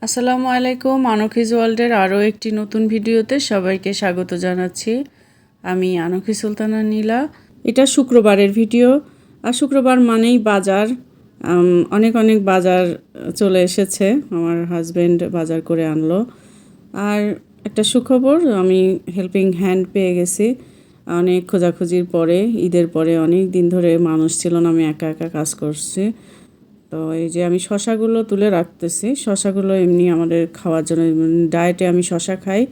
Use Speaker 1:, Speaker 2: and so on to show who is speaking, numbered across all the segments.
Speaker 1: আসসালামু আলাইকুম, আনখিজ ওয়ার্ল্ডের আরও একটি নতুন ভিডিওতে সবাইকে স্বাগত জানাচ্ছি। আমি আনখি সুলতানা নীলা। এটা শুক্রবারের ভিডিও। আর শুক্রবার মানেই বাজার। অনেক অনেক বাজার চলে এসেছে। আমার হাজব্যান্ড বাজার করে আনলো। আর একটা সুখবর, আমি হেল্পিং হ্যান্ড পেয়ে গেছি। অনেক খোঁজাখুঁজির পরে, ঈদের পরে অনেক দিন ধরে মানুষ ছিল না, আমি একা একা কাজ করছি। তো এই যে আমি শশাগুলো তুলে রাখতেছি। শশাগুলো এমনি আমাদের খাওয়ার জন্য, ডায়েটে আমি শশা খাই,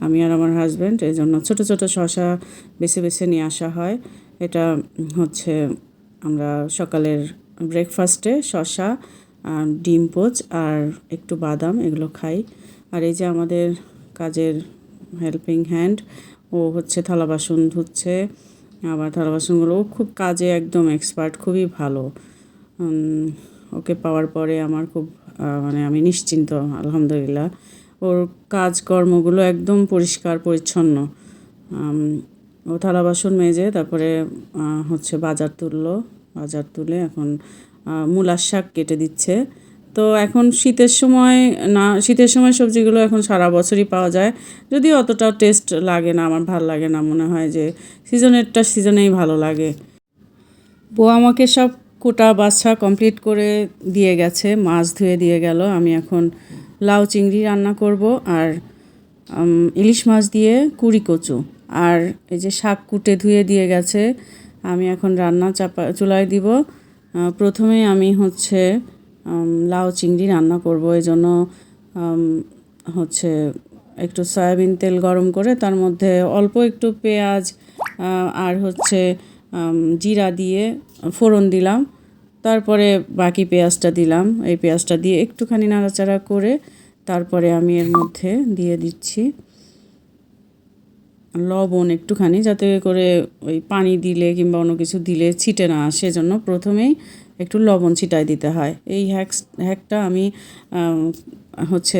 Speaker 1: আমি আর আমার হাজব্যান্ড। এই জন্য ছোটো ছোটো শশা বেছে বেছে নিয়ে আসা হয়। এটা হচ্ছে আমরা সকালের ব্রেকফাস্টে শশা, ডিম পোচ আর একটু বাদাম এগুলো খাই। আর এই যে আমাদের কাজের হেল্পিং হ্যান্ড, ও হচ্ছে থালা বাসন ধুচ্ছে। আবার থালা বাসনগুলো খুব কাজে একদম এক্সপার্ট, খুবই ভালো। ওকে পাওয়ার পরে আমার খুব মানে আমি নিশ্চিন্ত, আলহামদুলিল্লাহ। ওর কাজকর্মগুলো একদম পরিষ্কার পরিচ্ছন্ন। ও থালা বাসন মেজে তারপরে হচ্ছে বাজার তুলে এখন মূলার শাক কেটে দিচ্ছে। তো এখন শীতের সময় না, শীতের সময় সবজিগুলো এখন সারা বছরই পাওয়া যায়, যদিও অতটা টেস্ট লাগে না, আমার ভালো লাগে না। মনে হয় যে সিজনেরটা সিজনেই ভালো লাগে। বউ আমাকে সব কোটা বাছা কমপ্লিট করে দিয়ে গেছে, মাছ ধুয়ে দিয়ে গেল। আমি এখন লাউ চিংড়ি রান্না করব, আর ইলিশ মাছ দিয়ে কুড়ি কচু, আর এই যে শাক কুটে ধুয়ে দিয়ে গেছে। আমি এখন রান্না চুলায় দিব। প্রথমে আমি হচ্ছে লাউ চিংড়ি রান্না করব। এই জন্য হচ্ছে একটু সয়াবিন তেল গরম করে তার মধ্যে অল্প একটু পেঁয়াজ আর হচ্ছে জিরা দিয়ে ফোড়ন দিলাম। তারপরে বাকি পেঁয়াজটা দিলাম। এই পেঁয়াজটা দিয়ে একটুখানি নাড়াচাড়া করে তারপরে আমি এর মধ্যে দিয়ে দিচ্ছি লবণ একটুখানি, যাতে করে ওই পানি দিলে কিংবা অন্য কিছু দিলে ছিটে না আসে, জন্য প্রথমেই একটু লবণ ছিটায় দিতে হয়। এই হ্যাকটা আমি হচ্ছে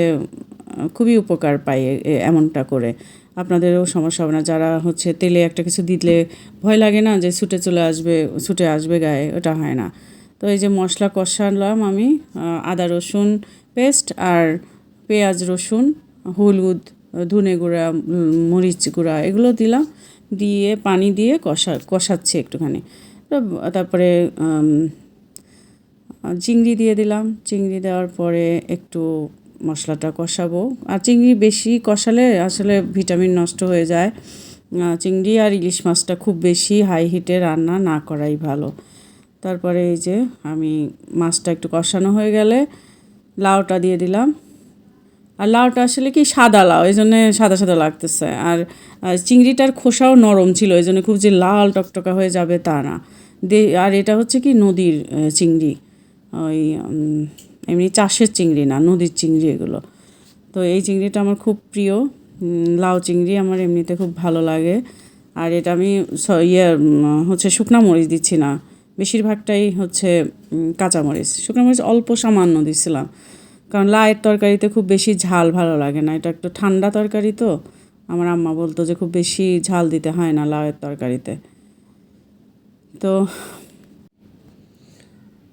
Speaker 1: খুবই উপকার পাই এমনটা করে। আপনাদেরও সমস্যা হবে না, যারা হচ্ছে তেলে একটা কিছু দিলে ভয় লাগে না যে ছুটে আসবে গায়ে, ওটা হয় না। তো এই যে মশলা কষালাম আমি, আদা রসুন পেস্ট আর পেঁয়াজ রসুন, হলুদ, ধনে গুঁড়া, মরিচ গুঁড়া এগুলো দিলাম, দিয়ে পানি দিয়ে কষাচ্ছি একটুখানি। তারপরে চিংড়ি দিয়ে দিলাম। চিংড়ি দেওয়ার পরে একটু মশলাটা কষাবো। আর চিংড়ি বেশি কষালে আসলে ভিটামিন নষ্ট হয়ে যায়। চিংড়ি আর ইলিশ মাছটা খুব বেশি হাই হিটে রান্না না করাই ভালো। তারপরে এই যে আমি মাছটা একটু কষানো হয়ে গেলে লাউটা দিয়ে দিলাম। আর লাউটা আসলে কি সাদা লাউ, এই জন্যে সাদা সাদা লাগতেছে। আর চিংড়িটার খোসাও নরম ছিল, এই জন্য খুব যে লাল টকটকা হয়ে যাবে তা না। আর এটা হচ্ছে কি নদীর চিংড়ি, ওই এমনি চাষের চিংড়ি না, নদীর চিংড়ি এগুলো। তো এই চিংড়িটা আমার খুব প্রিয়। লাউ চিংড়ি আমার এমনিতে খুব ভালো লাগে। আর এটা আমি হচ্ছে শুকনা মরিচ দিচ্ছি না, বেশিরভাগটাই হচ্ছে কাঁচামরিচ। শুকনো মরিচ অল্প সামান্য দিছিলাম, কারণ লাউয়ের তরকারিতে খুব বেশি ঝাল ভালো লাগে না। এটা একটু ঠান্ডা তরকারি, তো আমার আম্মা বলতো যে খুব বেশি ঝাল দিতে হয় না লাউয়ের তরকারিতে। তো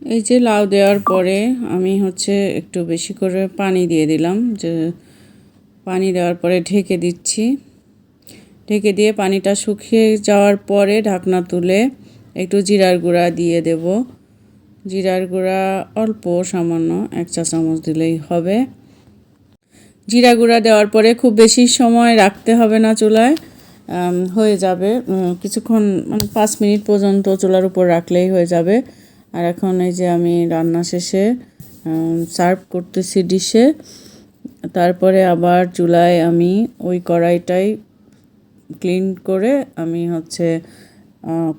Speaker 1: এই যে লাউ দেওয়ার পরে আমি হচ্ছে একটু বেশি করে পানি দিয়ে দিলাম। যে পানি দেওয়ার পরে ঢেকে দিচ্ছি। ঢেকে দিয়ে পানিটা শুকিয়ে যাওয়ার পরে ঢাকনা তুলে একটু জিরার গুঁড়া দিয়ে দেব। জিরার গুঁড়া অল্প সামান্য 1 চা চামচ দিলেই হবে। জিরা গুঁড়া দেওয়ার পরে খুব বেশি সময় রাখতে হবে না চুলায়, হয়ে যাবে কিছুক্ষণ, মানে 5 মিনিট পর্যন্ত চুলার উপর রাখলেই হয়ে যাবে। আর এখন এই যে আমি রান্না শেষে সার্ভ করতেছি ডিশে। তারপরে আবার চুলায় আমি ওই কড়াইটাই ক্লিন করে আমি হচ্ছে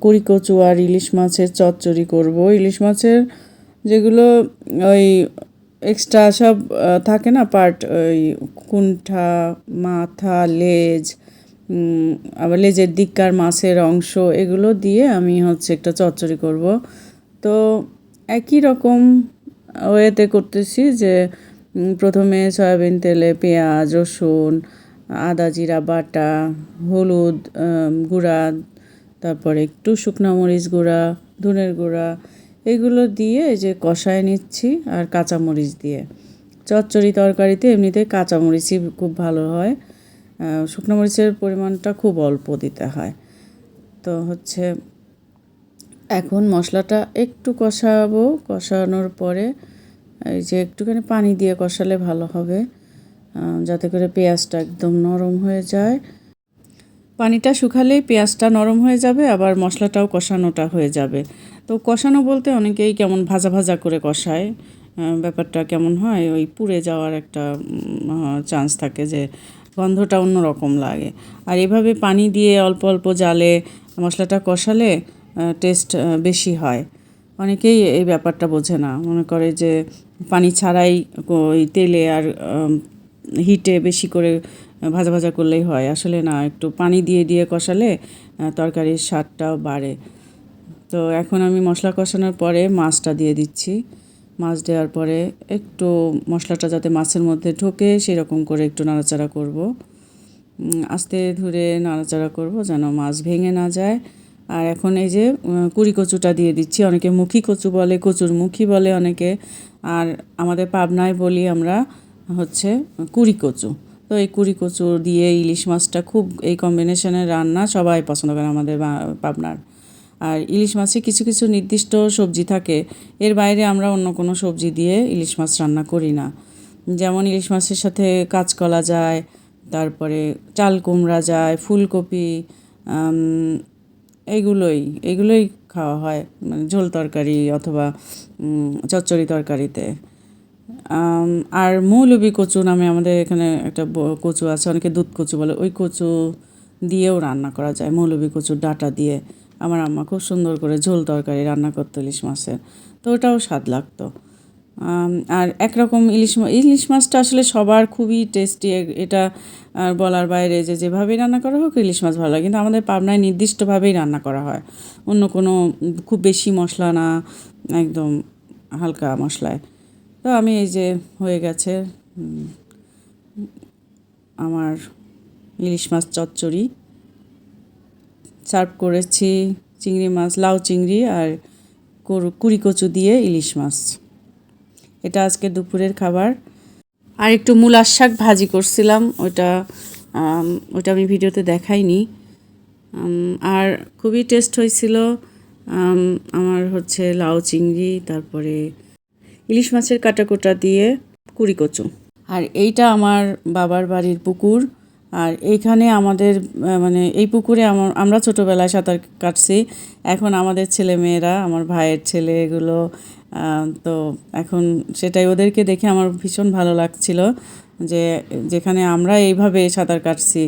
Speaker 1: কুড়ি কচু আর ইলিশ মাছের চচ্চড়ি করব। ইলিশ মাছের যেগুলো ওই এক্সট্রা সব থাকে না পার্ট, ওই কুণ্ঠা, মাথা, লেজ, আবার লেজের দিককার মাছের অংশ, এগুলো দিয়ে আমি হচ্ছে একটা চচ্চড়ি করব। তো একই রকম ওয়েতে করতেছি, যে প্রথমে সয়াবিন তেলে পেঁয়াজ, রসুন, আদা জিরা বাটা, হলুদ গুঁড়া, তারপরে একটু শুকনো মরিচ গুঁড়া, ধনের গুঁড়া, এগুলো দিয়ে এই যে কষায় নিচ্ছি, আর কাঁচামরিচ দিয়ে। চচ্চড়ি তরকারিতে এমনিতে কাঁচামরিচই খুব ভালো হয়, শুকনো মরিচের পরিমাণটা খুব অল্প দিতে হয়। তো হচ্ছে এখন মশলাটা একটু কষাবো, কষানোর পরে এই যে একটুখানি পানি দিয়ে কষালে ভালো হবে, যাতে করে পেঁয়াজটা একদম নরম হয়ে যায়। পানিটা শুকালেই পেঁয়াজটা নরম হয়ে যাবে, আবার মশলাটাও কষানোটা হয়ে যাবে। তো কষানো বলতে অনেকেই কেমন ভাজা ভাজা করে কষায়, ব্যাপারটা কেমন হয় ওই পুড়ে যাওয়ার একটা চান্স থাকে, যে গন্ধটা অন্যরকম লাগে। আর এভাবে পানি দিয়ে অল্প অল্প জালে মশলাটা কষালে টেস্ট বেশি হয়। অনেকেই এই ব্যাপারটা বোঝে না, মনে করে যে পানি ছাড়াই ওই তেলে আর হিটে বেশি করে ভাজা ভাজা করলেই হয়। আসলে না, একটু পানি দিয়ে দিয়ে কষালে তরকারির স্বাদটাও বাড়ে। তো এখন আমি মশলা কষানোর পরে মাছটা দিয়ে দিচ্ছি। মাছ দেওয়ার পরে একটু মশলাটা যাতে মাছের মধ্যে ঢোকে সেরকম করে একটু নাড়াচাড়া করব, আস্তে ধরে নাড়াচাড়া করব যেন মাছ ভেঙে না যায়। আর এখন এই যে কুড়ি কচুটা দিয়ে দিচ্ছি। অনেকে মুখী কচু বলে, কচুর মুখী বলে অনেকে, আর আমাদের পাবনায় বলি আমরা হচ্ছে কুড়ি কচু। তো এই কুড়ি কচু দিয়ে ইলিশ মাছটা খুব, এই কম্বিনেশনের রান্না সবাই পছন্দ করে আমাদের পাবনার। আর ইলিশ মাছে কিছু কিছু নির্দিষ্ট সবজি থাকে, এর বাইরে আমরা অন্য কোনো সবজি দিয়ে ইলিশ মাছ রান্না করি না। যেমন ইলিশ মাছের সাথে কাঁচকলা যায়, তারপরে চাল কুমড়া যায়, ফুলকপি, এগুলোই খাওয়া হয়, মানে ঝোল তরকারি অথবা চচ্চড়ি তরকারিতে। আর মৌলবি কচু নামে আমাদের এখানে একটা কচু আছে, অনেকে দুধ কচু বলে, ওই কচু দিয়েও রান্না করা যায়, মৌলবি কচুর ডাঁটা দিয়ে। আমার আম্মা খুব সুন্দর করে ঝোল তরকারি রান্না করতো ইলিশ মাছের, তো ওটাও স্বাদ লাগতো। আর একরকম ইলিশ মাছটা আসলে সবার খুবই টেস্টি, এটা আর বলার বাইরে, যে যেভাবেই রান্না করা হোক ইলিশ মাছ ভালো লাগে। কিন্তু আমাদের পাবনায় নির্দিষ্টভাবেই রান্না করা হয়, অন্য কোনো খুব বেশি মশলা না, একদম হালকা মশলায়। তো আমি এই যে হয়ে গেছে আমার ইলিশ মাছ চচ্চড়ি, সার্ভ করেছি চিংড়ি মাছ, লাউ চিংড়ি আর কুড়ি কচু দিয়ে ইলিশ মাছ। এটা আজকে দুপুরের খাবার। আর একটু মূলার শাক ভাজি করছিলাম, ওটা আমি ভিডিওতে দেখাইনি। আর খুবই টেস্ট হয়েছিল। আমার হচ্ছে লাউ চিংড়ি, তারপরে ইলিশ মাছের কাটাকোটা দিয়ে কুড়ি কচু। আর এইটা আমার বাবার বাড়ির পুকুর, আর এইখানে আমাদের মানে এই পুকুরে আমরা ছোটোবেলায় সাঁতার কাটছি। এখন আমাদের ছেলেমেয়েরা, আমার ভাইয়ের ছেলে, এগুলো তো এখন সেটাই ওদেরকে দেখে আমার ভীষণ ভালো লাগছিল, যে যেখানে আমরা এইভাবে সাঁতার কাটছি।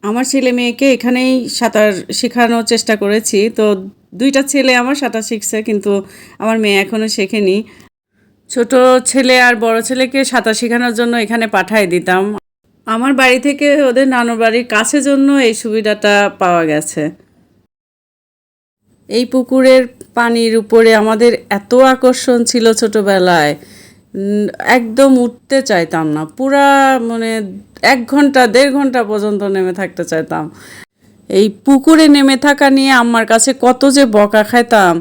Speaker 1: আমার ছেলে মেয়েকে এখানেই সাঁতার শেখানোর চেষ্টা করেছি। তো দুইটা ছেলে আমার সাঁতার শিখছে, কিন্তু আমার মেয়ে এখনও শেখেনি। ছোট ছেলে আর বড় ছেলেকে সাঁতার শেখানোর জন্য এখানে পাঠিয়ে দিতাম। আমার বাড়ি থেকে ওদের নানুর বাড়ির কাছে জন্য এই সুবিধাটা পাওয়া গেছে। এই পুকুরের পানির উপরে আমাদের এত আকর্ষণ ছিল ছোটোবেলায়, একদম উঠতে চাইতাম না, পুরা মানে 1 ঘন্টা 1.5 ঘন্টা পর্যন্ত নেমে থাকতে চাইতাম। এই পুকুরে নেমে থাকা নিয়ে আম্মার কাছে কত যে বকা খাইতাম।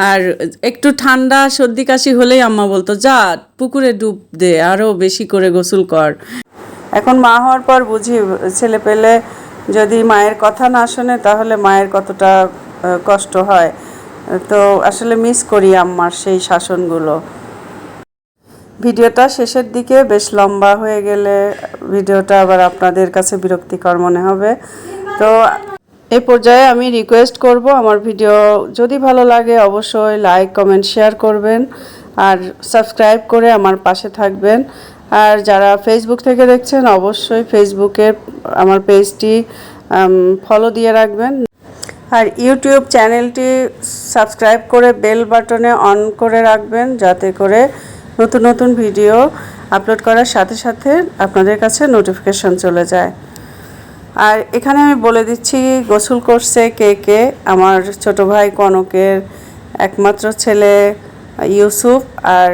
Speaker 1: আর একটু ঠান্ডা সর্দি কাশি হলেই আম্মা বলতো, যা পুকুরে ডুব দে, আরও বেশি করে গোসল কর। এখন মা হওয়ার পর বুঝি ছেলে পেলে যদি মায়ের কথা না শোনে তাহলে মায়ের কতটা কষ্ট হয়। তো আসলে মিস করি আম্মার সেই শাসনগুলো। ভিডিওটা শেষের দিকে বেশ লম্বা হয়ে গেলে ভিডিওটা আবার আপনাদের কাছে বিরক্তিকর মনে হবে। তো এই পর্যায়ে আমি রিকোয়েস্ট করব, আমার ভিডিও যদি ভালো লাগে অবশ্যই লাইক কমেন্ট শেয়ার করবেন, আর সাবস্ক্রাইব করে আমার পাশে থাকবেন। আর যারা ফেসবুক থেকে দেখছেন অবশ্যই ফেসবুকের আমার পেজটি ফলো দিয়ে রাখবেন, আর ইউটিউব চ্যানেলটি সাবস্ক্রাইব করে বেল বাটনে অন করে রাখবেন, যাতে করে নতুন নতুন ভিডিও আপলোড করার সাথে সাথে আপনাদের কাছে নোটিফিকেশন চলে যায়। আর এখানে আমি বলে দিচ্ছি গোসল করছে কে কে। আমার ছোট ভাই কনকের একমাত্র ছেলে ইউসুফ, আর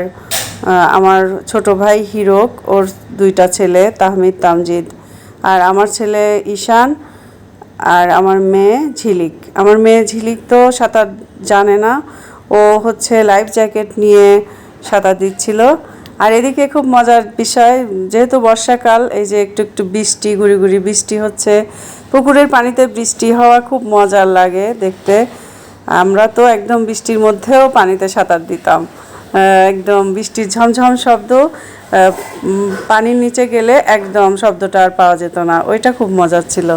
Speaker 1: আমার ছোট ভাই হিরক, ওর 2টা ছেলে তাহমিদ তামজিদ, আর আমার ছেলে ঈশান, আর আমার মেয়ে ঝিলিক। আমার মেয়ে ঝিলিক তো সাঁতার জানে না, ও হচ্ছে লাইফ জ্যাকেট নিয়ে সাঁতার দিচ্ছিল। আর এদিকে খুব মজার বিষয়, যেহেতু বর্ষাকাল, এই যে একটু একটু বৃষ্টি, গুড়ি গুড়ি বৃষ্টি হচ্ছে। পুকুরের পানিতে বৃষ্টি হওয়া খুব মজার লাগে দেখতে। আমরা তো একদম বৃষ্টির মধ্যেও পানিতে সাঁতার দিতাম। একদম বৃষ্টির ঝমঝম শব্দ, পানির নিচে গেলে একদম শব্দটা আর পাওয়া যেত না। ওইটা খুব মজার ছিল।